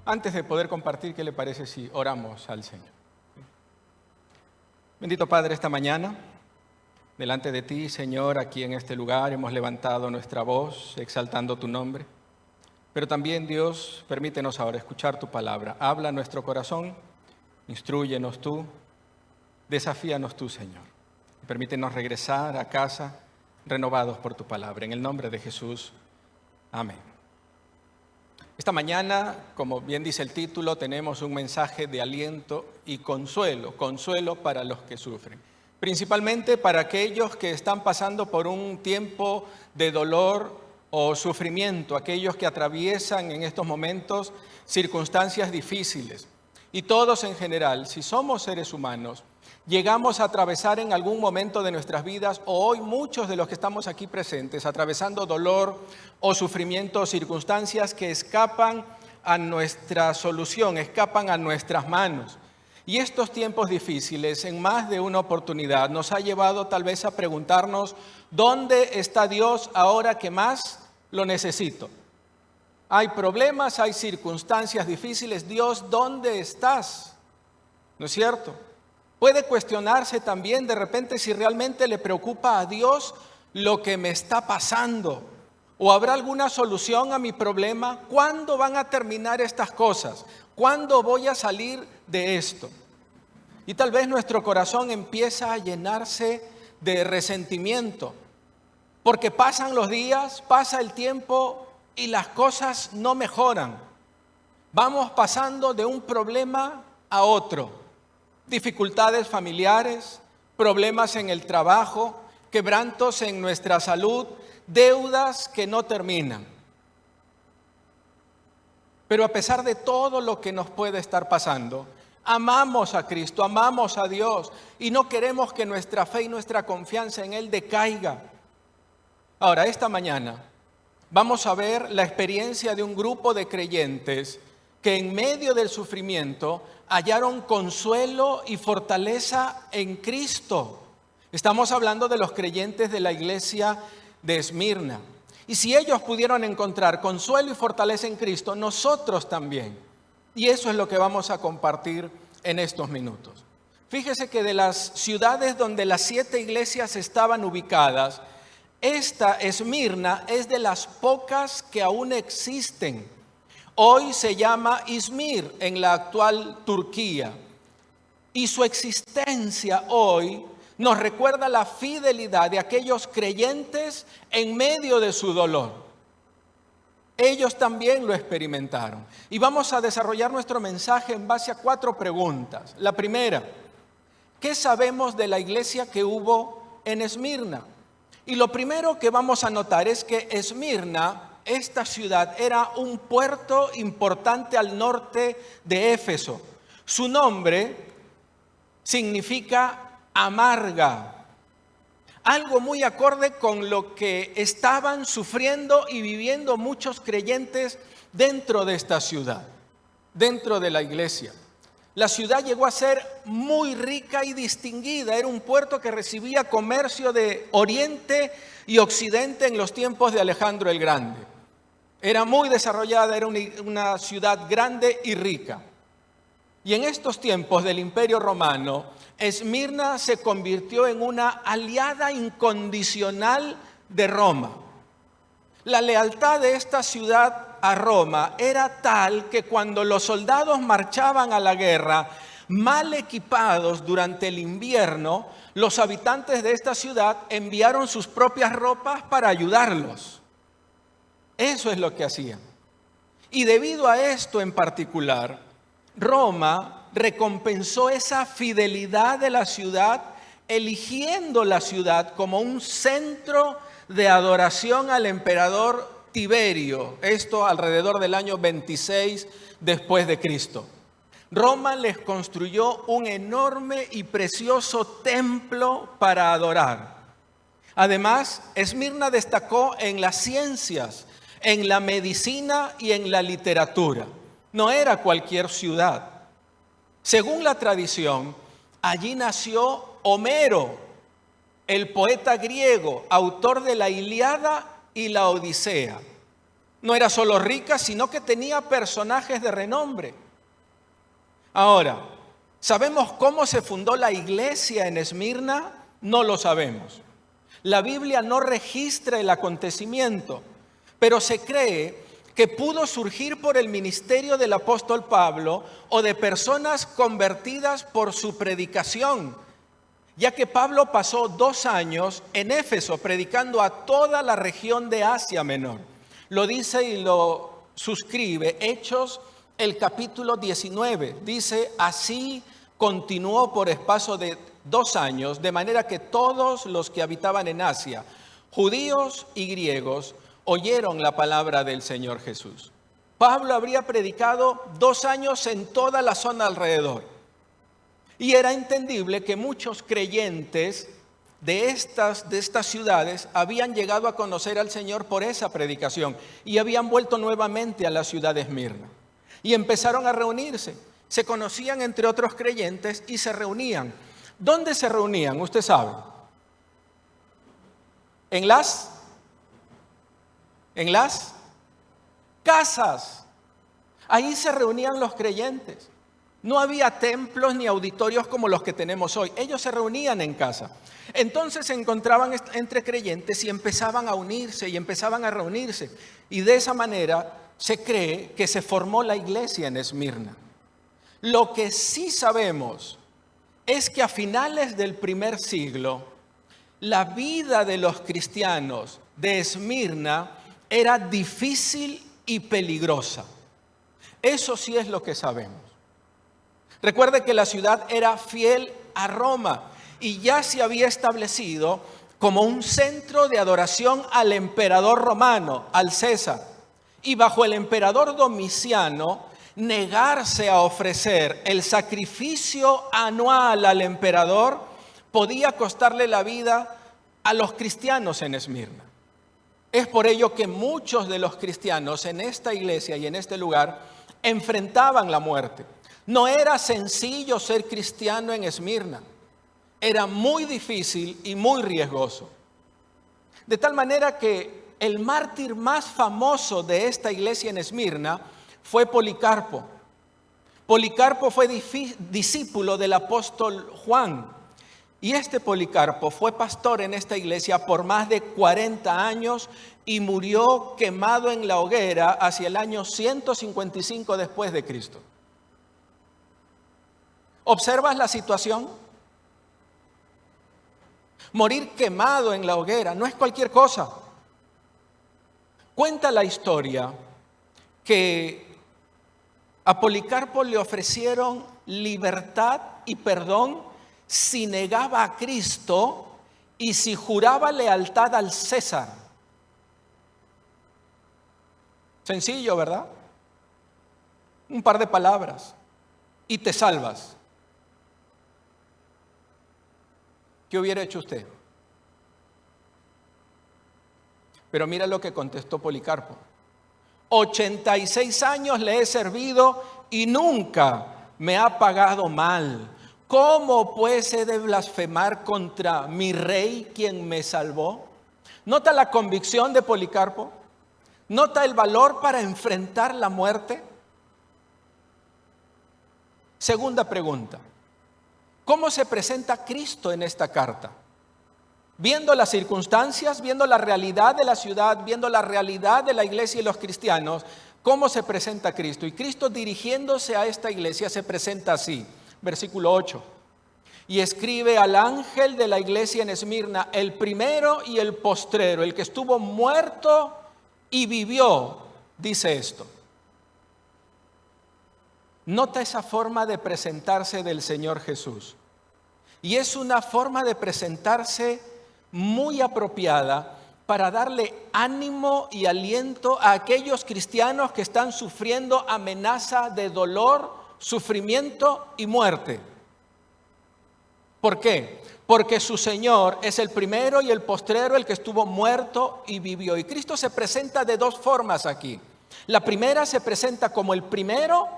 Antes de poder compartir, ¿qué le parece si oramos al Señor? Bendito Padre, esta mañana, delante de ti, Señor, aquí en este lugar hemos levantado nuestra voz, exaltando tu nombre. Pero también, Dios, permítenos ahora escuchar tu palabra. Habla a nuestro corazón, instrúyenos tú, desafíanos tú, Señor. Permítenos regresar a casa renovados por tu palabra. En el nombre de Jesús, amén. Esta mañana, como bien dice el título, tenemos un mensaje de aliento y consuelo, consuelo para los que sufren. Principalmente para aquellos que están pasando por un tiempo de dolor o sufrimiento, aquellos que atraviesan en estos momentos circunstancias difíciles. Y todos en general, si somos seres humanos, llegamos a atravesar en algún momento de nuestras vidas, o hoy muchos de los que estamos aquí presentes, atravesando dolor o sufrimiento o circunstancias que escapan a nuestra solución, escapan a nuestras manos. Y estos tiempos difíciles, en más de una oportunidad, nos ha llevado tal vez a preguntarnos, ¿dónde está Dios ahora que más lo necesito? Hay problemas, hay circunstancias difíciles. Dios, ¿dónde estás? ¿No es cierto? Puede cuestionarse también de repente si realmente le preocupa a Dios lo que me está pasando. ¿O habrá alguna solución a mi problema? ¿Cuándo van a terminar estas cosas? ¿Cuándo voy a salir de esto? Y tal vez nuestro corazón empieza a llenarse de resentimiento. Porque pasan los días, pasa el tiempo y las cosas no mejoran. Vamos pasando de un problema a otro. Dificultades familiares, problemas en el trabajo, quebrantos en nuestra salud, deudas que no terminan. Pero a pesar de todo lo que nos puede estar pasando, amamos a Cristo, amamos a Dios y no queremos que nuestra fe y nuestra confianza en Él decaiga. Ahora, esta mañana vamos a ver la experiencia de un grupo de creyentes que en medio del sufrimiento hallaron consuelo y fortaleza en Cristo. Estamos hablando de los creyentes de la iglesia de Esmirna. Y si ellos pudieron encontrar consuelo y fortaleza en Cristo, nosotros también. Y eso es lo que vamos a compartir en estos minutos. Fíjese que de las ciudades donde las 7 iglesias estaban ubicadas, esta Esmirna es de las pocas que aún existen. Hoy se llama Izmir en la actual Turquía. Y su existencia hoy nos recuerda la fidelidad de aquellos creyentes en medio de su dolor. Ellos también lo experimentaron. Y vamos a desarrollar nuestro mensaje en base a 4 preguntas. La primera, ¿qué sabemos de la iglesia que hubo en Esmirna? Y lo primero que vamos a notar es que Esmirna, esta ciudad, era un puerto importante al norte de Éfeso. Su nombre significa amarga, algo muy acorde con lo que estaban sufriendo y viviendo muchos creyentes dentro de esta ciudad, dentro de la iglesia. La ciudad llegó a ser muy rica y distinguida. Era un puerto que recibía comercio de Oriente y Occidente en los tiempos de Alejandro el Grande. Era muy desarrollada, era una ciudad grande y rica. Y en estos tiempos del Imperio Romano, Esmirna se convirtió en una aliada incondicional de Roma. La lealtad de esta ciudad a Roma era tal que cuando los soldados marchaban a la guerra, mal equipados durante el invierno, los habitantes de esta ciudad enviaron sus propias ropas para ayudarlos. Eso es lo que hacían. Y debido a esto en particular, Roma recompensó esa fidelidad de la ciudad, eligiendo la ciudad como un centro de adoración al emperador Tiberio, esto alrededor del año 26 después de Cristo. Roma les construyó un enorme y precioso templo para adorar. Además, Esmirna destacó en las ciencias, en la medicina y en la literatura. No era cualquier ciudad. Según la tradición, allí nació Homero, el poeta griego, autor de la Ilíada y la Odisea. no era solo rica, sino que tenía personajes de renombre. Ahora, ¿sabemos cómo se fundó la iglesia en Esmirna? No lo sabemos. La Biblia no registra el acontecimiento, pero se cree que pudo surgir por el ministerio del apóstol Pablo o de personas convertidas por su predicación, ya que Pablo pasó 2 años en Éfeso predicando a toda la región de Asia Menor. Lo dice y lo suscribe Hechos, el capítulo 19. Dice, así continuó por espacio de 2 años, de manera que todos los que habitaban en Asia, judíos y griegos, oyeron la palabra del Señor Jesús. Pablo habría predicado 2 años en toda la zona alrededor. Y era entendible que muchos creyentes de estas ciudades habían llegado a conocer al Señor por esa predicación y habían vuelto nuevamente a la ciudad de Esmirna. Y empezaron a reunirse. Se conocían entre otros creyentes y se reunían. ¿Dónde se reunían? Usted sabe. En las casas. Ahí se reunían los creyentes. No había templos ni auditorios como los que tenemos hoy. Ellos se reunían en casa. Entonces se encontraban entre creyentes y empezaban a unirse y empezaban a reunirse. Y de esa manera se cree que se formó la iglesia en Esmirna. Lo que sí sabemos es que a finales del primer siglo, la vida de los cristianos de Esmirna era difícil y peligrosa. Eso sí es lo que sabemos. Recuerde que la ciudad era fiel a Roma y ya se había establecido como un centro de adoración al emperador romano, al César. Y bajo el emperador Domiciano, negarse a ofrecer el sacrificio anual al emperador podía costarle la vida a los cristianos en Esmirna. Es por ello que muchos de los cristianos en esta iglesia y en este lugar enfrentaban la muerte. No era sencillo ser cristiano en Esmirna. Era muy difícil y muy riesgoso. De tal manera que el mártir más famoso de esta iglesia en Esmirna fue Policarpo. Policarpo fue discípulo del apóstol Juan. Y este Policarpo fue pastor en esta iglesia por más de 40 años y murió quemado en la hoguera hacia el año 155 después de Cristo. ¿Observas la situación? Morir quemado en la hoguera no es cualquier cosa. Cuenta la historia que a Policarpo le ofrecieron libertad y perdón si negaba a Cristo y si juraba lealtad al César. Sencillo, ¿verdad? Un par de palabras y te salvas. ¿Qué hubiera hecho usted? Pero mira lo que contestó Policarpo. 86 años le he servido y nunca me ha pagado mal. ¿Cómo pues he de blasfemar contra mi rey quien me salvó? ¿Nota la convicción de Policarpo? ¿Nota el valor para enfrentar la muerte? Segunda pregunta. ¿Cómo se presenta Cristo en esta carta? Viendo las circunstancias, viendo la realidad de la ciudad, viendo la realidad de la iglesia y los cristianos, ¿cómo se presenta Cristo? Y Cristo, dirigiéndose a esta iglesia, se presenta así, versículo 8. Y escribe al ángel de la iglesia en Esmirna, el primero y el postrero, el que estuvo muerto y vivió, dice esto. Nota esa forma de presentarse del Señor Jesús. Y es una forma de presentarse muy apropiada para darle ánimo y aliento a aquellos cristianos que están sufriendo amenaza de dolor, sufrimiento y muerte. ¿Por qué? Porque su Señor es el primero y el postrero, el que estuvo muerto y vivió. Y Cristo se presenta de 2 formas aquí. La primera se presenta como el primero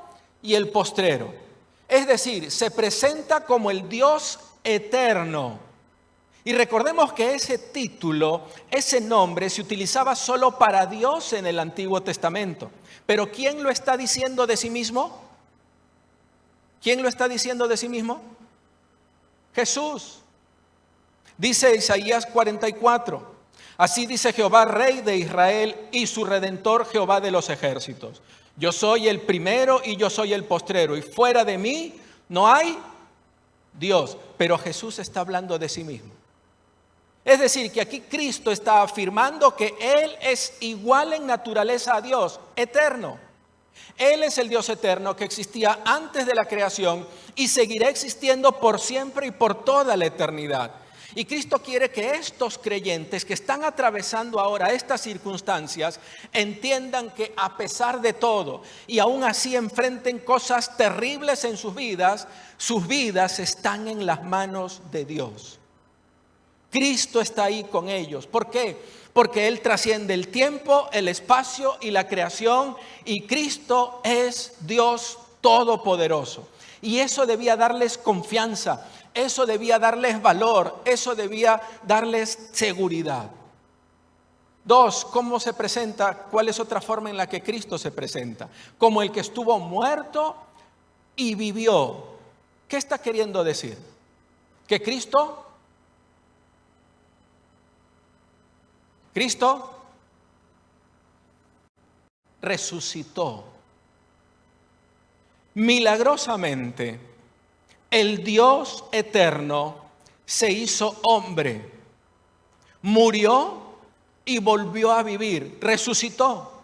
y el postrero. Es decir, se presenta como el Dios eterno. Y recordemos que ese título, ese nombre se utilizaba solo para Dios en el Antiguo Testamento. Pero ¿quién lo está diciendo de sí mismo? ¿Quién lo está diciendo de sí mismo? Jesús. Dice Isaías 44, así dice Jehová, Rey de Israel y su Redentor, Jehová de los ejércitos. Yo soy el primero y yo soy el postrero, y fuera de mí no hay Dios. Pero Jesús está hablando de sí mismo. Es decir, que aquí Cristo está afirmando que Él es igual en naturaleza a Dios, eterno. Él es el Dios eterno que existía antes de la creación y seguirá existiendo por siempre y por toda la eternidad. Y Cristo quiere que estos creyentes que están atravesando ahora estas circunstancias entiendan que a pesar de todo y aún así enfrenten cosas terribles en sus vidas están en las manos de Dios. Cristo está ahí con ellos. ¿Por qué? Porque Él trasciende el tiempo, el espacio y la creación, y Cristo es Dios todopoderoso. Y eso debía darles confianza, eso debía darles valor, eso debía darles seguridad. 2, ¿cómo se presenta? ¿Cuál es otra forma en la que Cristo se presenta? Como el que estuvo muerto y vivió. ¿Qué está queriendo decir? Que Cristo resucitó. Milagrosamente, el Dios eterno se hizo hombre, murió y volvió a vivir, resucitó.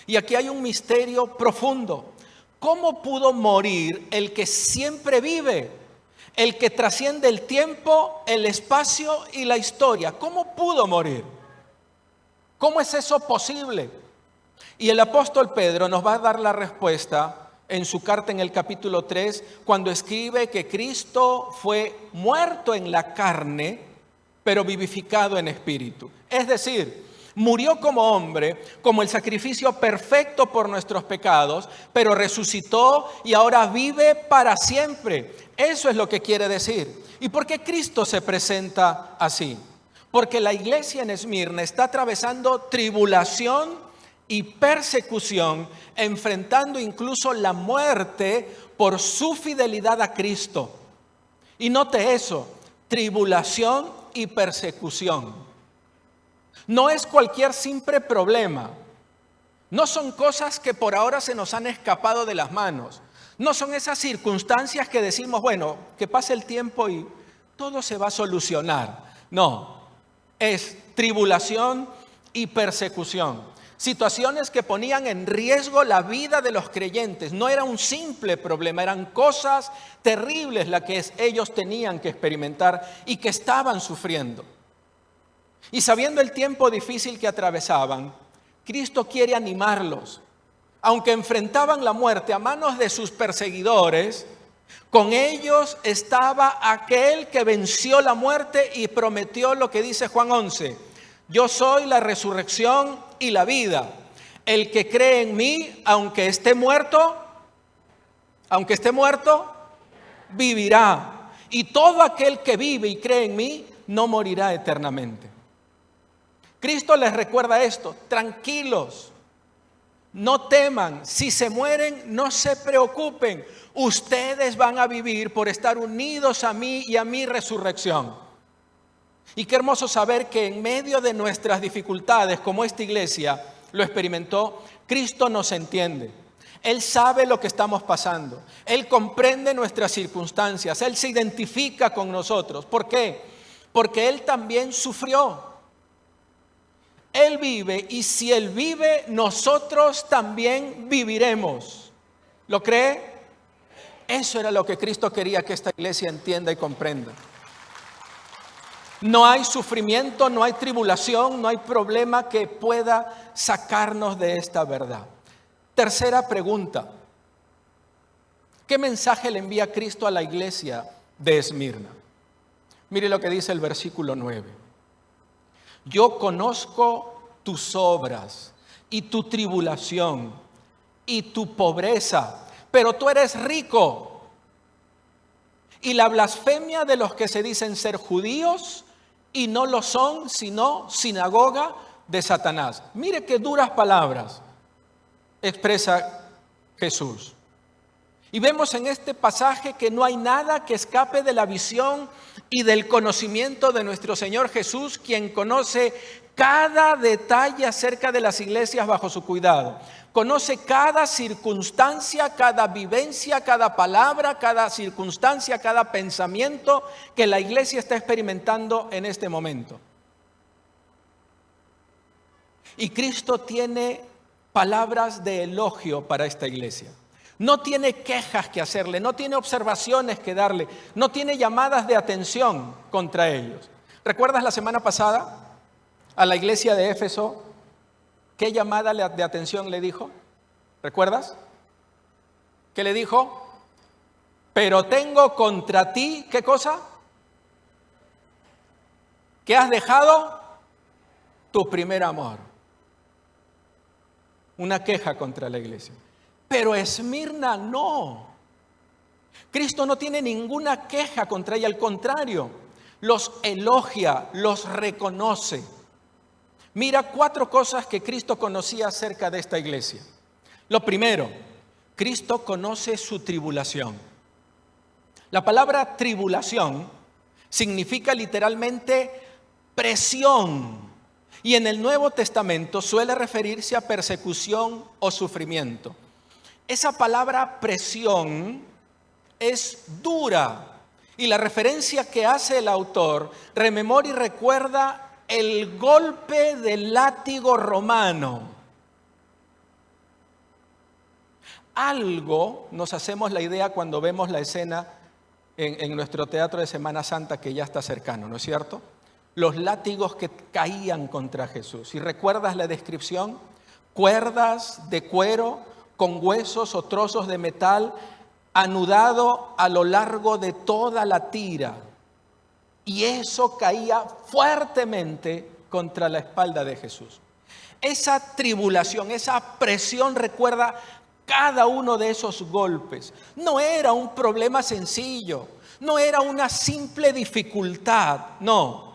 Y aquí hay un misterio profundo. ¿Cómo pudo morir el que siempre vive? El que trasciende el tiempo, el espacio y la historia. ¿Cómo pudo morir? ¿Cómo es eso posible? Y el apóstol Pedro nos va a dar la respuesta en su carta en el capítulo 3, cuando escribe que Cristo fue muerto en la carne, pero vivificado en espíritu. Es decir, murió como hombre, como el sacrificio perfecto por nuestros pecados, pero resucitó y ahora vive para siempre. Eso es lo que quiere decir. ¿Y por qué Cristo se presenta así? Porque la iglesia en Esmirna está atravesando tribulación y persecución, enfrentando incluso la muerte por su fidelidad a Cristo. Y note eso, tribulación y persecución. No es cualquier simple problema. No son cosas que por ahora se nos han escapado de las manos. No son esas circunstancias que decimos, bueno, que pase el tiempo y todo se va a solucionar. No. Es tribulación y persecución. Situaciones que ponían en riesgo la vida de los creyentes. No era un simple problema, eran cosas terribles las que ellos tenían que experimentar y que estaban sufriendo. Y sabiendo el tiempo difícil que atravesaban, Cristo quiere animarlos. Aunque enfrentaban la muerte a manos de sus perseguidores, con ellos estaba aquel que venció la muerte y prometió lo que dice Juan 11. Yo soy la resurrección y la vida. El que cree en mí, aunque esté muerto, vivirá. Y todo aquel que vive y cree en mí, no morirá eternamente. Cristo les recuerda esto, tranquilos. No teman, si se mueren, no se preocupen. Ustedes van a vivir por estar unidos a mí y a mi resurrección. Y qué hermoso saber que en medio de nuestras dificultades, como esta iglesia lo experimentó, Cristo nos entiende. Él sabe lo que estamos pasando. Él comprende nuestras circunstancias. Él se identifica con nosotros. ¿Por qué? Porque Él también sufrió. Él vive y si Él vive, nosotros también viviremos. ¿Lo cree? Eso era lo que Cristo quería que esta iglesia entienda y comprenda. No hay sufrimiento, no hay tribulación, no hay problema que pueda sacarnos de esta verdad. Tercera pregunta. ¿Qué mensaje le envía Cristo a la iglesia de Esmirna? Mire lo que dice el versículo 9. Yo conozco tus obras y tu tribulación y tu pobreza, pero tú eres rico. Y la blasfemia de los que se dicen ser judíos y no lo son sino sinagoga de Satanás. Mire qué duras palabras expresa Jesús. Y vemos en este pasaje que no hay nada que escape de la visión y del conocimiento de nuestro Señor Jesús, quien conoce cada detalle acerca de las iglesias bajo su cuidado. Conoce cada circunstancia, cada vivencia, cada palabra, cada circunstancia, cada pensamiento que la iglesia está experimentando en este momento. Y Cristo tiene palabras de elogio para esta iglesia. No tiene quejas que hacerle, no tiene observaciones que darle, no tiene llamadas de atención contra ellos. ¿Recuerdas la semana pasada a la iglesia de Éfeso qué llamada de atención le dijo? ¿Recuerdas? ¿Qué le dijo? Pero tengo contra ti, ¿qué cosa? Que has dejado tu primer amor. Una queja contra la iglesia. Pero Esmirna no. Cristo no tiene ninguna queja contra ella, al contrario, los elogia, los reconoce. Mira 4 cosas que Cristo conocía acerca de esta iglesia. Lo primero, Cristo conoce su tribulación. La palabra tribulación significa literalmente presión. Y en el Nuevo Testamento suele referirse a persecución o sufrimiento. Esa palabra presión es dura y la referencia que hace el autor rememora y recuerda el golpe del látigo romano. Algo nos hacemos la idea cuando vemos la escena en nuestro teatro de Semana Santa que ya está cercano, ¿no es cierto? Los látigos que caían contra Jesús. ¿Y recuerdas la descripción? Cuerdas de cuero con huesos o trozos de metal anudado a lo largo de toda la tira. Y eso caía fuertemente contra la espalda de Jesús. Esa tribulación, esa presión recuerda cada uno de esos golpes. No era un problema sencillo, no era una simple dificultad, no.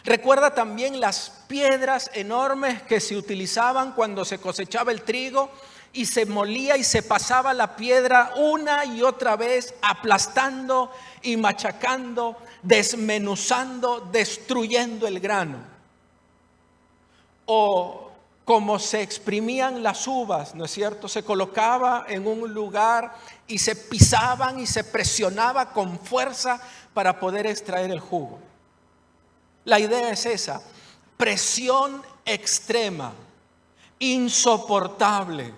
Recuerda también las piedras enormes que se utilizaban cuando se cosechaba el trigo y se molía y se pasaba la piedra una y otra vez, aplastando y machacando, desmenuzando, destruyendo el grano. O como se exprimían las uvas, ¿no es cierto? Se colocaba en un lugar y se pisaban y se presionaba con fuerza para poder extraer el jugo. La idea es esa, presión extrema, insoportable.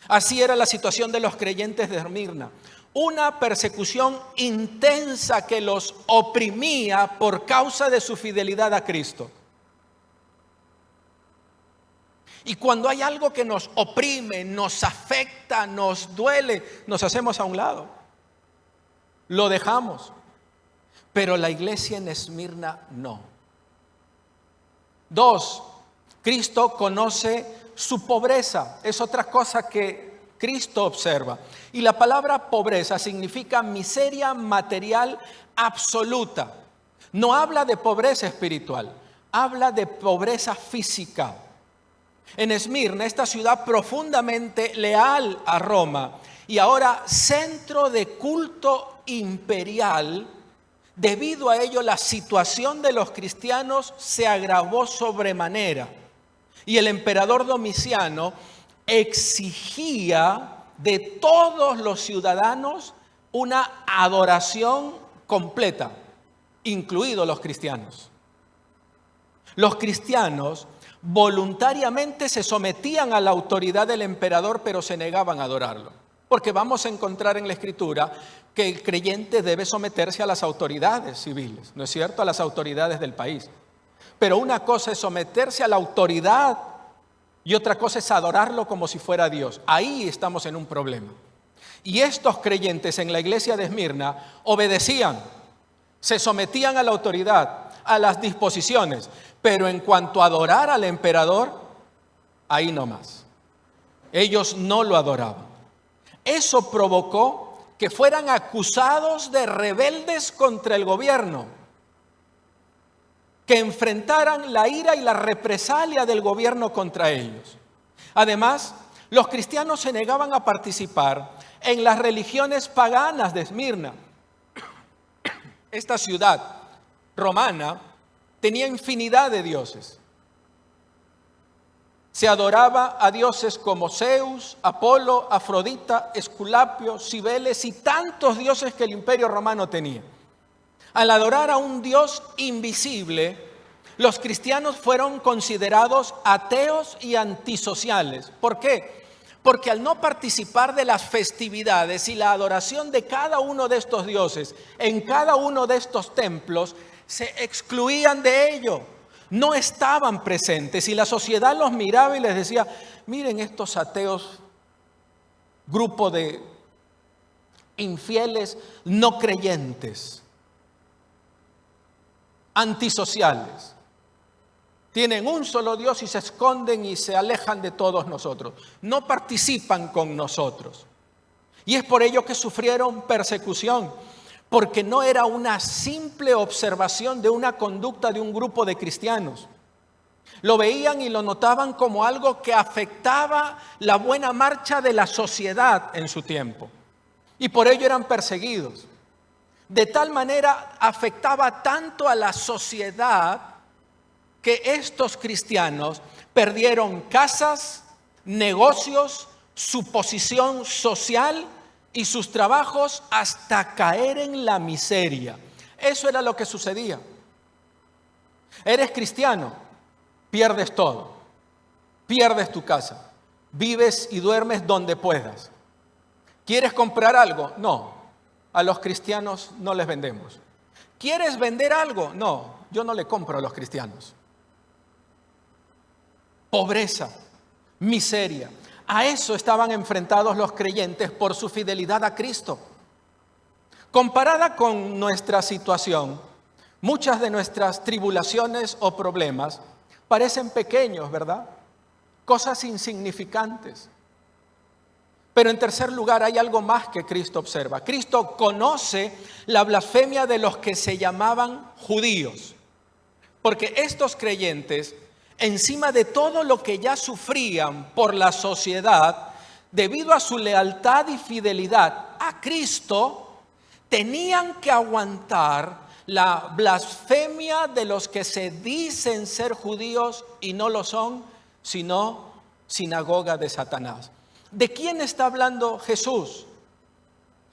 Así era la situación de los creyentes de Esmirna. Una persecución intensa que los oprimía por causa de su fidelidad a Cristo. Y cuando hay algo que nos oprime, nos afecta, nos duele, nos hacemos a un lado. Lo dejamos. Pero la iglesia en Esmirna no. 2, Cristo conoce su pobreza. Es otra cosa que Cristo observa. Y la palabra pobreza significa miseria material absoluta. No habla de pobreza espiritual, habla de pobreza física. En Esmirna, esta ciudad profundamente leal a Roma y ahora centro de culto imperial, debido a ello la situación de los cristianos se agravó sobremanera. Y el emperador Domiciano exigía de todos los ciudadanos una adoración completa, incluidos los cristianos. Los cristianos voluntariamente se sometían a la autoridad del emperador, pero se negaban a adorarlo. Porque vamos a encontrar en la Escritura que el creyente debe someterse a las autoridades civiles, ¿no es cierto? A las autoridades del país. Pero una cosa es someterse a la autoridad y otra cosa es adorarlo como si fuera Dios. Ahí estamos en un problema. Y estos creyentes en la iglesia de Esmirna obedecían, se sometían a la autoridad, a las disposiciones, pero en cuanto a adorar al emperador, ahí no más. Ellos no lo adoraban. Eso provocó que fueran acusados de rebeldes contra el gobierno. que enfrentaran la ira y la represalia del gobierno contra ellos. Además, los cristianos se negaban a participar en las religiones paganas de Esmirna. Esta ciudad romana tenía infinidad de dioses. Se adoraba a dioses como Zeus, Apolo, Afrodita, Esculapio, Cibeles y tantos dioses que el Imperio Romano tenía. Al adorar a un Dios invisible, los cristianos fueron considerados ateos y antisociales. ¿Por qué? Porque al no participar de las festividades y la adoración de cada uno de estos dioses en cada uno de estos templos, se excluían de ello. No estaban presentes y la sociedad los miraba y les decía: miren estos ateos, grupo de infieles no creyentes, antisociales. Tienen un solo Dios y se esconden y se alejan de todos nosotros. No participan con nosotros. Y es por ello que sufrieron persecución, porque no era una simple observación de una conducta de un grupo de cristianos. Lo veían y lo notaban como algo que afectaba la buena marcha de la sociedad en su tiempo. Y por ello eran perseguidos. De tal manera afectaba tanto a la sociedad que estos cristianos perdieron casas, negocios, su posición social y sus trabajos hasta caer en la miseria. Eso era lo que sucedía. Eres cristiano, pierdes todo. Pierdes tu casa, vives y duermes donde puedas. ¿Quieres comprar algo? No, a los cristianos no les vendemos. ¿Quieres vender algo? No, yo no le compro a los cristianos. Pobreza, miseria. A eso estaban enfrentados los creyentes por su fidelidad a Cristo. Comparada con nuestra situación, muchas de nuestras tribulaciones o problemas parecen pequeños, ¿verdad? Cosas insignificantes. Pero en tercer lugar, hay algo más que Cristo observa. Cristo conoce la blasfemia de los que se llamaban judíos. Porque estos creyentes, encima de todo lo que ya sufrían por la sociedad, debido a su lealtad y fidelidad a Cristo, tenían que aguantar la blasfemia de los que se dicen ser judíos y no lo son, sino sinagoga de Satanás. ¿De quién está hablando Jesús?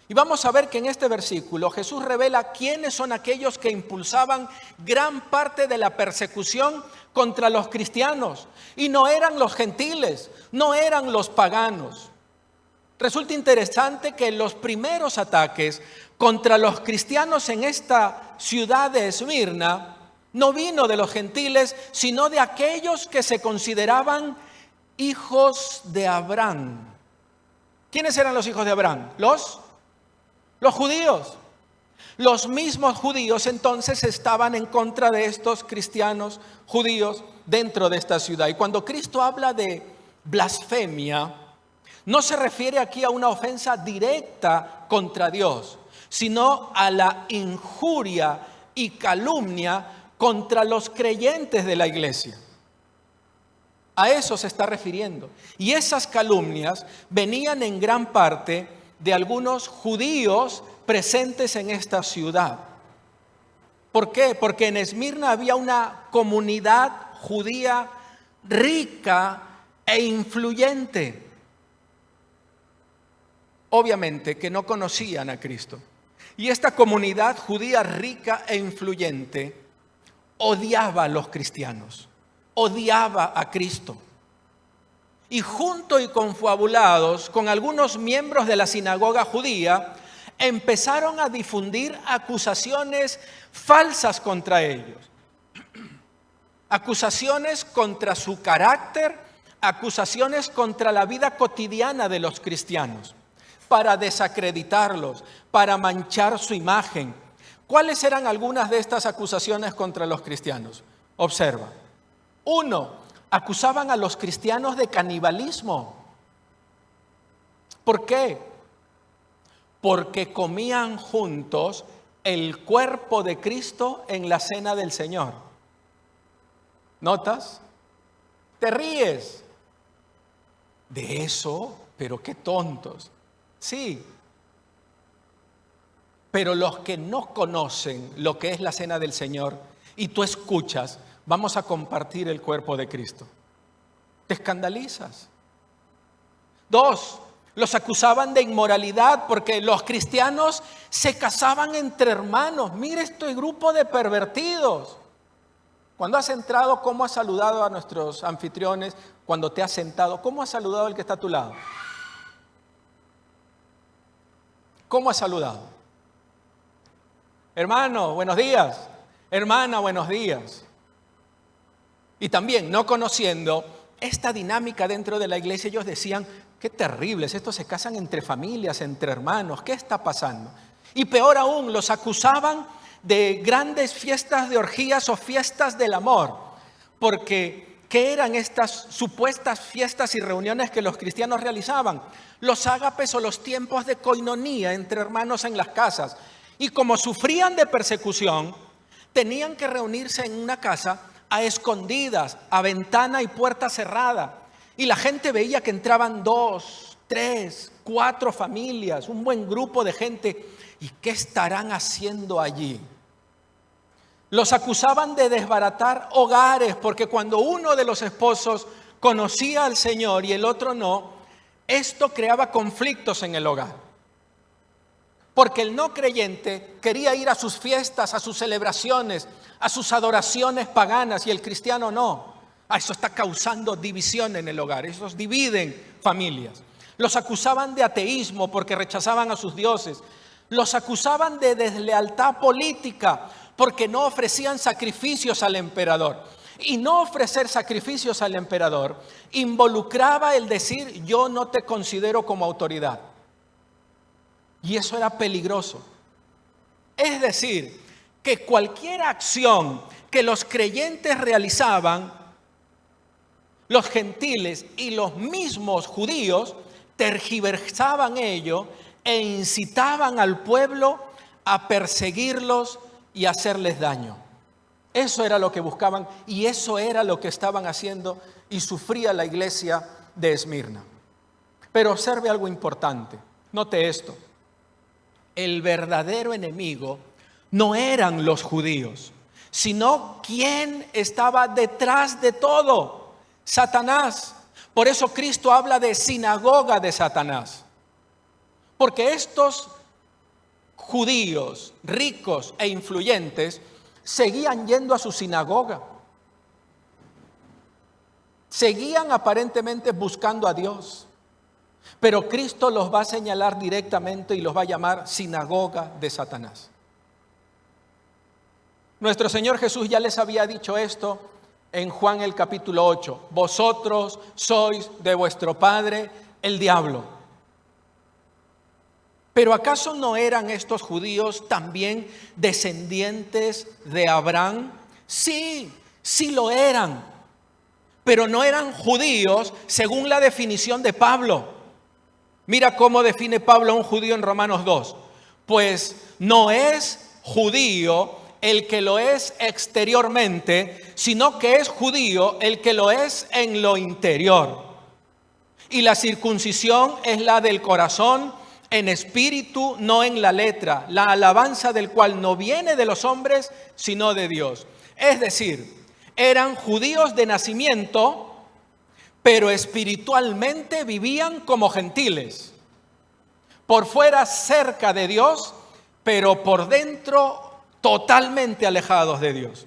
Y vamos a ver que en este versículo Jesús revela quiénes son aquellos que impulsaban gran parte de la persecución contra los cristianos. Y no eran los gentiles, no eran los paganos. Resulta interesante que los primeros ataques contra los cristianos en esta ciudad de Esmirna no vino de los gentiles, sino de aquellos que se consideraban hijos de Abraham. ¿Quiénes eran los hijos de Abraham? Los judíos. Los mismos judíos entonces estaban en contra de estos cristianos judíos dentro de esta ciudad. Y cuando Cristo habla de blasfemia, no se refiere aquí a una ofensa directa contra Dios, sino a la injuria y calumnia contra los creyentes de la iglesia. A eso se está refiriendo. Y esas calumnias venían en gran parte de algunos judíos presentes en esta ciudad. ¿Por qué? Porque en Esmirna había una comunidad judía rica e influyente. Obviamente que no conocían a Cristo. Y esta comunidad judía rica e influyente odiaba a los cristianos, odiaba a Cristo. Y junto y confabulados con algunos miembros de la sinagoga judía, empezaron a difundir acusaciones falsas contra ellos. Acusaciones contra su carácter, acusaciones contra la vida cotidiana de los cristianos, para desacreditarlos, para manchar su imagen. ¿Cuáles eran algunas de estas acusaciones contra los cristianos? Observa. 1. Acusaban a los cristianos de canibalismo. ¿Por qué? Porque comían juntos el cuerpo de Cristo en la cena del Señor. ¿Notas? Te ríes de eso, pero qué tontos. Sí, pero los que no conocen lo que es la cena del Señor y tú escuchas, vamos a compartir el cuerpo de Cristo, te escandalizas. 2, los acusaban de inmoralidad porque los cristianos se casaban entre hermanos. Mire este grupo de pervertidos. Cuando has entrado, ¿cómo has saludado a nuestros anfitriones? Cuando te has sentado, ¿cómo has saludado al que está a tu lado? ¿Cómo has saludado? Hermano, buenos días. Hermana, buenos días. Y también, no conociendo esta dinámica dentro de la iglesia, ellos decían, qué terribles, estos se casan entre familias, entre hermanos, ¿qué está pasando? Y peor aún, los acusaban de grandes fiestas de orgías o fiestas del amor, porque ¿qué eran estas supuestas fiestas y reuniones que los cristianos realizaban? Los ágapes o los tiempos de coinonía entre hermanos en las casas. Y como sufrían de persecución, tenían que reunirse en una casa a escondidas, a ventana y puerta cerrada. Y la gente veía que entraban 2, 3, 4 familias, un buen grupo de gente. ¿Y qué estarán haciendo allí? Los acusaban de desbaratar hogares, porque cuando uno de los esposos conocía al Señor y el otro no, esto creaba conflictos en el hogar. Porque el no creyente quería ir a sus fiestas, a sus celebraciones, a sus adoraciones paganas, y el cristiano no. Eso está causando división en el hogar, esos dividen familias. Los acusaban de ateísmo porque rechazaban a sus dioses. Los acusaban de deslealtad política porque no ofrecían sacrificios al emperador. Y no ofrecer sacrificios al emperador involucraba el decir, yo no te considero como autoridad. Y eso era peligroso. Es decir, que cualquier acción que los creyentes realizaban, los gentiles y los mismos judíos tergiversaban ello e incitaban al pueblo a perseguirlos y hacerles daño. Eso era lo que buscaban y eso era lo que estaban haciendo y sufría la iglesia de Esmirna. Pero observe algo importante, note esto. El verdadero enemigo no eran los judíos, sino quién estaba detrás de todo. Satanás. Por eso Cristo habla de sinagoga de Satanás. Porque estos judíos ricos e influyentes seguían yendo a su sinagoga. Seguían aparentemente buscando a Dios. Pero Cristo los va a señalar directamente y los va a llamar sinagoga de Satanás. Nuestro Señor Jesús ya les había dicho esto en Juan el capítulo 8. Vosotros sois de vuestro padre el diablo. Pero ¿acaso no eran estos judíos también descendientes de Abraham? Sí, sí lo eran. Pero no eran judíos según la definición de Pablo. Mira cómo define Pablo a un judío en Romanos 2. Pues no es judío el que lo es exteriormente, sino que es judío el que lo es en lo interior. Y la circuncisión es la del corazón, en espíritu, no en la letra, la alabanza del cual no viene de los hombres, sino de Dios. Es decir, eran judíos de nacimiento, pero espiritualmente vivían como gentiles. Por fuera cerca de Dios, pero por dentro totalmente alejados de Dios.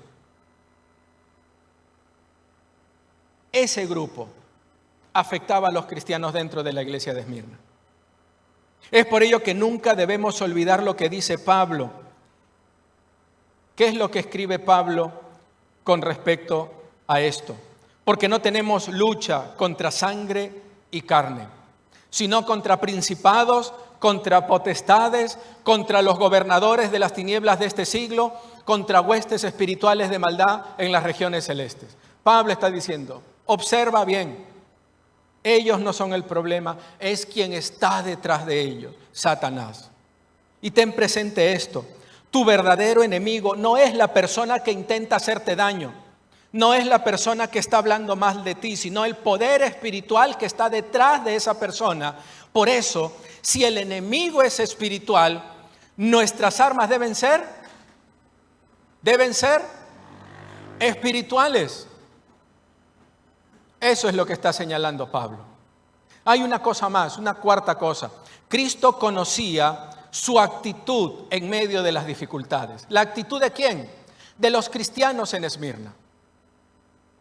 Ese grupo afectaba a los cristianos dentro de la iglesia de Esmirna. Es por ello que nunca debemos olvidar lo que dice Pablo. ¿Qué es lo que escribe Pablo con respecto a esto? Porque no tenemos lucha contra sangre y carne, sino contra principados, contra potestades, contra los gobernadores de las tinieblas de este siglo, contra huestes espirituales de maldad en las regiones celestes. Pablo está diciendo, observa bien, ellos no son el problema, es quien está detrás de ellos, Satanás. Y ten presente esto, tu verdadero enemigo no es la persona que intenta hacerte daño. No es la persona que está hablando mal de ti, sino el poder espiritual que está detrás de esa persona. Por eso, si el enemigo es espiritual, nuestras armas deben ser espirituales. Eso es lo que está señalando Pablo. Hay una cosa más, una cuarta cosa. Cristo conocía su actitud en medio de las dificultades. ¿La actitud de quién? De los cristianos en Esmirna.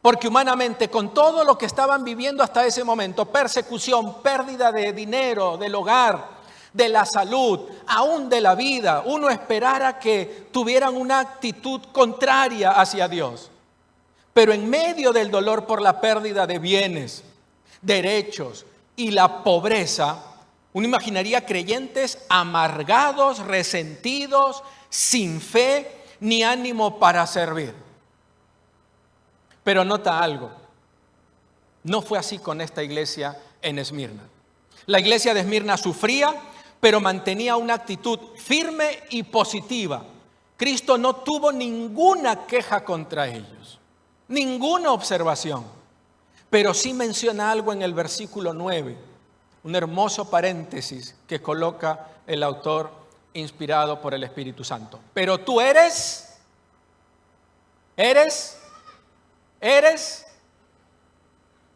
Porque humanamente, con todo lo que estaban viviendo hasta ese momento, persecución, pérdida de dinero, del hogar, de la salud, aún de la vida, uno esperara que tuvieran una actitud contraria hacia Dios. Pero en medio del dolor por la pérdida de bienes, derechos y la pobreza, uno imaginaría creyentes amargados, resentidos, sin fe ni ánimo para servir. Pero nota algo, no fue así con esta iglesia en Esmirna. La iglesia de Esmirna sufría, pero mantenía una actitud firme y positiva. Cristo no tuvo ninguna queja contra ellos, ninguna observación. Pero sí menciona algo en el versículo 9, un hermoso paréntesis que coloca el autor inspirado por el Espíritu Santo. Pero tú eres,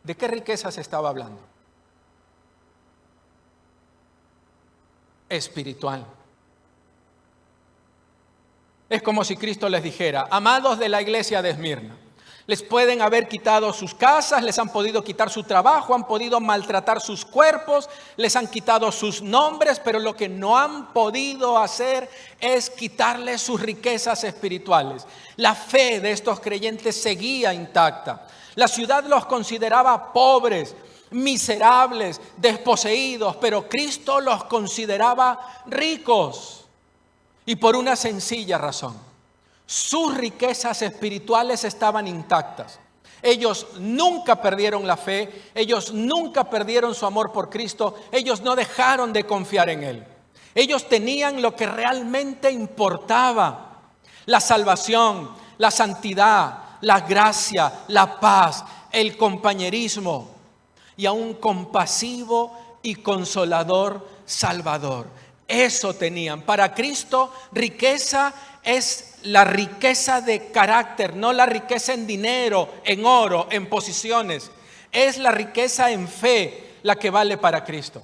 ¿de qué riquezas estaba hablando? Espiritual. Es como si Cristo les dijera: amados de la iglesia de Esmirna, les pueden haber quitado sus casas, les han podido quitar su trabajo, han podido maltratar sus cuerpos, les han quitado sus nombres, pero lo que no han podido hacer es quitarles sus riquezas espirituales. La fe de estos creyentes seguía intacta. La ciudad los consideraba pobres, miserables, desposeídos, pero Cristo los consideraba ricos. Y por una sencilla razón: sus riquezas espirituales estaban intactas. Ellos nunca perdieron la fe, ellos nunca perdieron su amor por Cristo, ellos no dejaron de confiar en Él. Ellos tenían lo que realmente importaba: la salvación, la santidad, la gracia, la paz, el compañerismo y a un compasivo y consolador Salvador. Eso tenían. Para Cristo, riqueza es la riqueza de carácter, no la riqueza en dinero, en oro, en posiciones. Es la riqueza en fe la que vale para Cristo.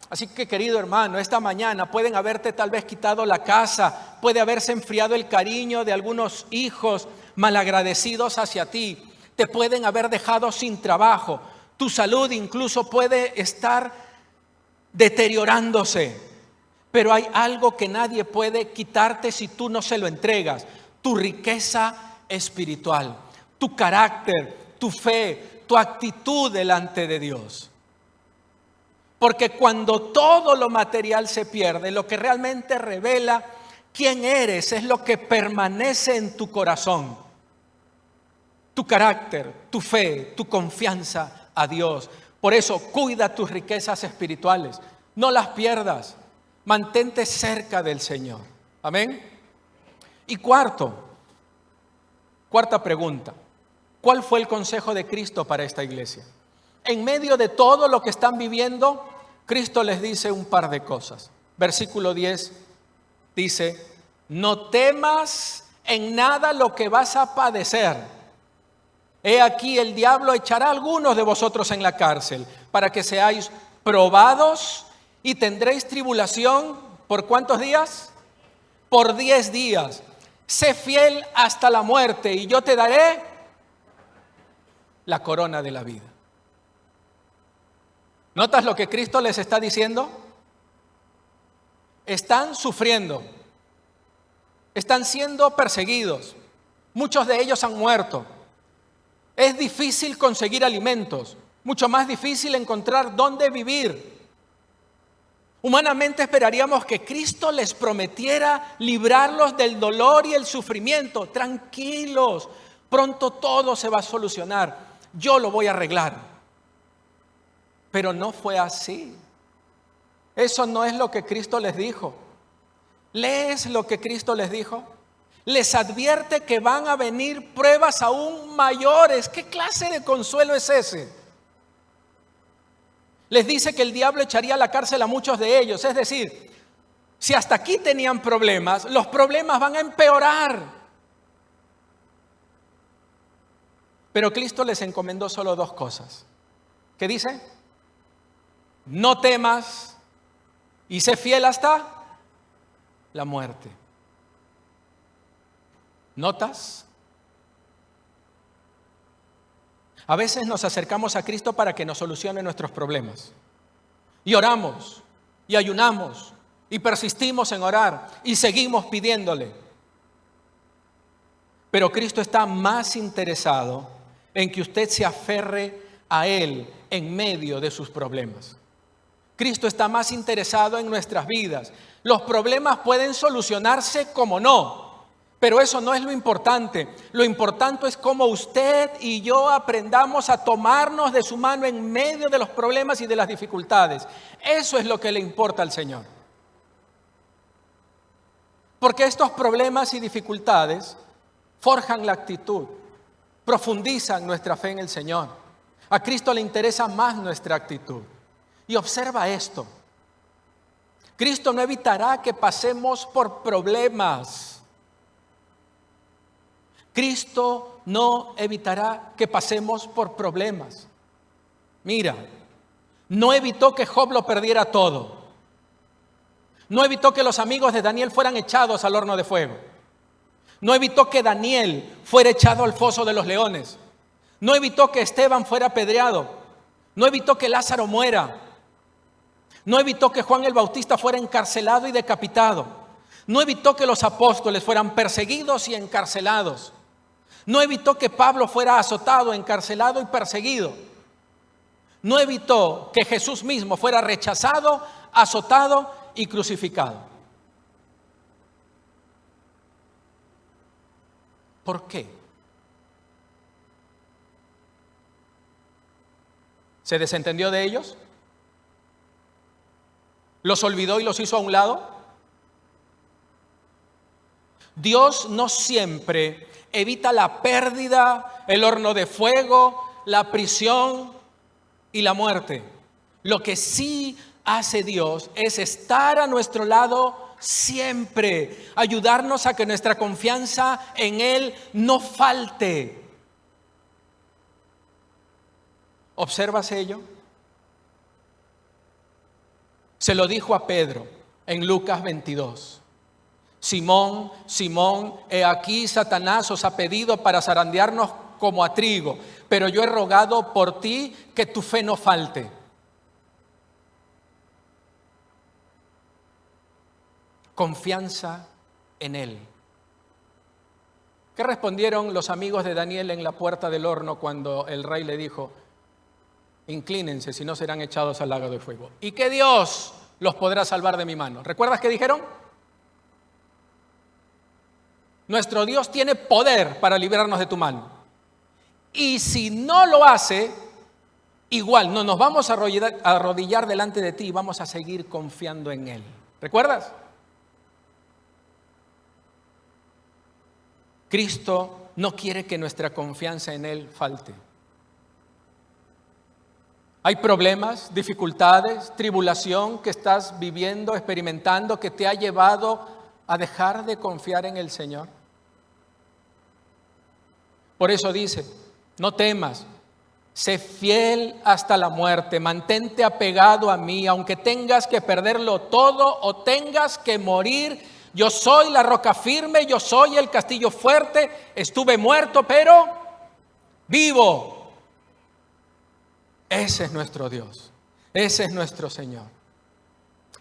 Así que, querido hermano, esta mañana pueden haberte tal vez quitado la casa, puede haberse enfriado el cariño de algunos hijos malagradecidos hacia ti, te pueden haber dejado sin trabajo, tu salud incluso puede estar deteriorándose. Pero hay algo que nadie puede quitarte si tú no se lo entregas: tu riqueza espiritual, tu carácter, tu fe, tu actitud delante de Dios. Porque cuando todo lo material se pierde, lo que realmente revela quién eres es lo que permanece en tu corazón: tu carácter, tu fe, tu confianza a Dios. Por eso, cuida tus riquezas espirituales, no las pierdas. Mantente cerca del Señor. Amén. Y cuarta pregunta: ¿cuál fue el consejo de Cristo para esta iglesia? En medio de todo lo que están viviendo, Cristo les dice un par de cosas. Versículo 10 dice: no temas en nada lo que vas a padecer. He aquí, el diablo echará a algunos de vosotros en la cárcel para que seáis probados, y tendréis tribulación. ¿Por cuántos días? Por 10 días. Sé fiel hasta la muerte y yo te daré la corona de la vida. ¿Notas lo que Cristo les está diciendo? Están sufriendo, están siendo perseguidos, muchos de ellos han muerto. Es difícil conseguir alimentos, mucho más difícil encontrar dónde vivir. Humanamente esperaríamos que Cristo les prometiera librarlos del dolor y el sufrimiento. Tranquilos, pronto todo se va a solucionar, yo lo voy a arreglar. Pero no fue así. Eso no es lo que Cristo les dijo. ¿Lees lo que Cristo les dijo? Les advierte que van a venir pruebas aún mayores. ¿Qué clase de consuelo es ese? Les dice que el diablo echaría a la cárcel a muchos de ellos. Es decir, si hasta aquí tenían problemas, los problemas van a empeorar. Pero Cristo les encomendó solo dos cosas. ¿Qué dice? No temas y sé fiel hasta la muerte. ¿Notas? A veces nos acercamos a Cristo para que nos solucione nuestros problemas. Y oramos, y ayunamos, y persistimos en orar, y seguimos pidiéndole. Pero Cristo está más interesado en que usted se aferre a Él en medio de sus problemas. Cristo está más interesado en nuestras vidas. Los problemas pueden solucionarse como no. Pero eso no es lo importante. Lo importante es cómo usted y yo aprendamos a tomarnos de su mano en medio de los problemas y de las dificultades. Eso es lo que le importa al Señor. Porque estos problemas y dificultades forjan la actitud, profundizan nuestra fe en el Señor. A Cristo le interesa más nuestra actitud. Y observa esto. Cristo no evitará que pasemos por problemas. Cristo no evitará que pasemos por problemas. Mira, no evitó que Job lo perdiera todo. No evitó que los amigos de Daniel fueran echados al horno de fuego. No evitó que Daniel fuera echado al foso de los leones. No evitó que Esteban fuera apedreado. No evitó que Lázaro muera. No evitó que Juan el Bautista fuera encarcelado y decapitado. No evitó que los apóstoles fueran perseguidos y encarcelados. No evitó que Pablo fuera azotado, encarcelado y perseguido. No evitó que Jesús mismo fuera rechazado, azotado y crucificado. ¿Por qué? ¿Se desentendió de ellos? ¿Los olvidó y los hizo a un lado? Dios no siempre evita la pérdida, el horno de fuego, la prisión y la muerte. Lo que sí hace Dios es estar a nuestro lado siempre, ayudarnos a que nuestra confianza en Él no falte. ¿Observas ello? Se lo dijo a Pedro en Lucas 22. Simón, Simón, he aquí Satanás os ha pedido para zarandearnos como a trigo, pero yo he rogado por ti que tu fe no falte. Confianza en Él. ¿Qué respondieron los amigos de Daniel en la puerta del horno cuando el rey le dijo: inclínense, si no serán echados al lago de fuego? Y que Dios los podrá salvar de mi mano. ¿Recuerdas qué dijeron? Nuestro Dios tiene poder para librarnos de tu mano. Y si no lo hace, igual no nos vamos a arrodillar delante de ti y vamos a seguir confiando en Él. ¿Recuerdas? Cristo no quiere que nuestra confianza en Él falte. Hay problemas, dificultades, tribulación que estás viviendo, experimentando, que te ha llevado a dejar de confiar en el Señor. Por eso dice: no temas, sé fiel hasta la muerte, mantente apegado a mí, aunque tengas que perderlo todo o tengas que morir. Yo soy la roca firme, yo soy el castillo fuerte, estuve muerto, pero vivo. Ese es nuestro Dios, ese es nuestro Señor.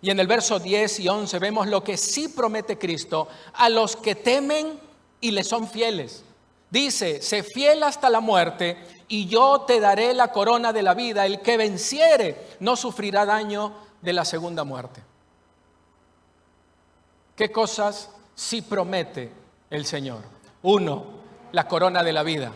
Y en el verso 10 y 11 vemos lo que sí promete Cristo a los que temen y le son fieles. Dice: sé fiel hasta la muerte y yo te daré la corona de la vida. El que venciere no sufrirá daño de la segunda muerte. ¿Qué cosas sí promete el Señor? 1, la corona de la vida.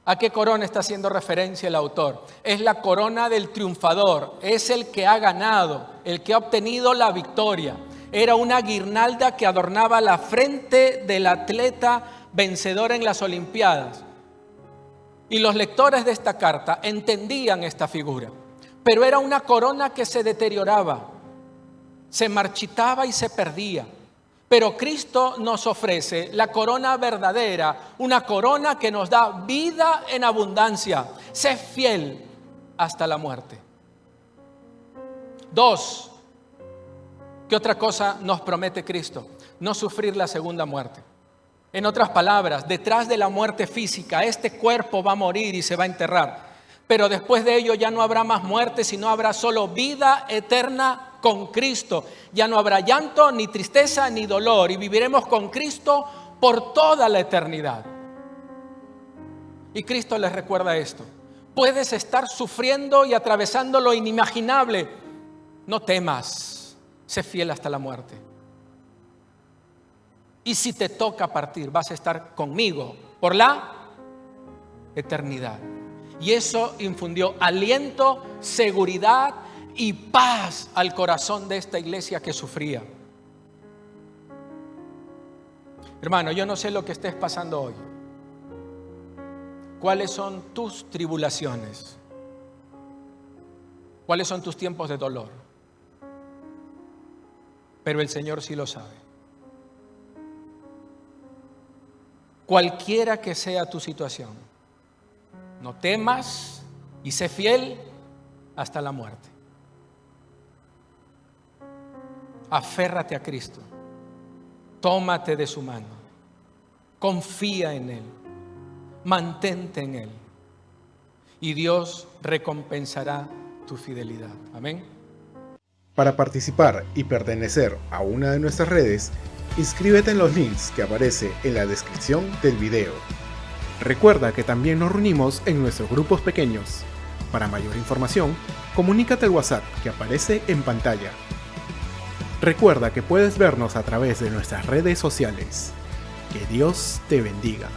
¿A qué corona está haciendo referencia el autor? Es la corona del triunfador, es el que ha ganado, el que ha obtenido la victoria. Era una guirnalda que adornaba la frente del atleta vencedor en las Olimpiadas. Y los lectores de esta carta entendían esta figura. Pero era una corona que se deterioraba, se marchitaba y se perdía. Pero Cristo nos ofrece la corona verdadera, una corona que nos da vida en abundancia. Sé fiel hasta la muerte. 2. ¿Qué otra cosa nos promete Cristo? No sufrir la segunda muerte. En otras palabras, detrás de la muerte física, este cuerpo va a morir y se va a enterrar. Pero después de ello ya no habrá más muerte, sino habrá solo vida eterna con Cristo. Ya no habrá llanto, ni tristeza, ni dolor. Y viviremos con Cristo por toda la eternidad. Y Cristo les recuerda esto. Puedes estar sufriendo y atravesando lo inimaginable. No temas, sé fiel hasta la muerte. Y si te toca partir, vas a estar conmigo por la eternidad. Y eso infundió aliento, seguridad y paz al corazón de esta iglesia que sufría. Hermano, yo no sé lo que estés pasando hoy. ¿Cuáles son tus tribulaciones? ¿Cuáles son tus tiempos de dolor? Pero el Señor sí lo sabe. Cualquiera que sea tu situación, no temas y sé fiel hasta la muerte. Aférrate a Cristo. Tómate de su mano. Confía en Él. Mantente en Él. Y Dios recompensará tu fidelidad. Amén. Para participar y pertenecer a una de nuestras redes, inscríbete en los links que aparece en la descripción del video. Recuerda que también nos reunimos en nuestros grupos pequeños. Para mayor información, comunícate al WhatsApp que aparece en pantalla. Recuerda que puedes vernos a través de nuestras redes sociales. Que Dios te bendiga.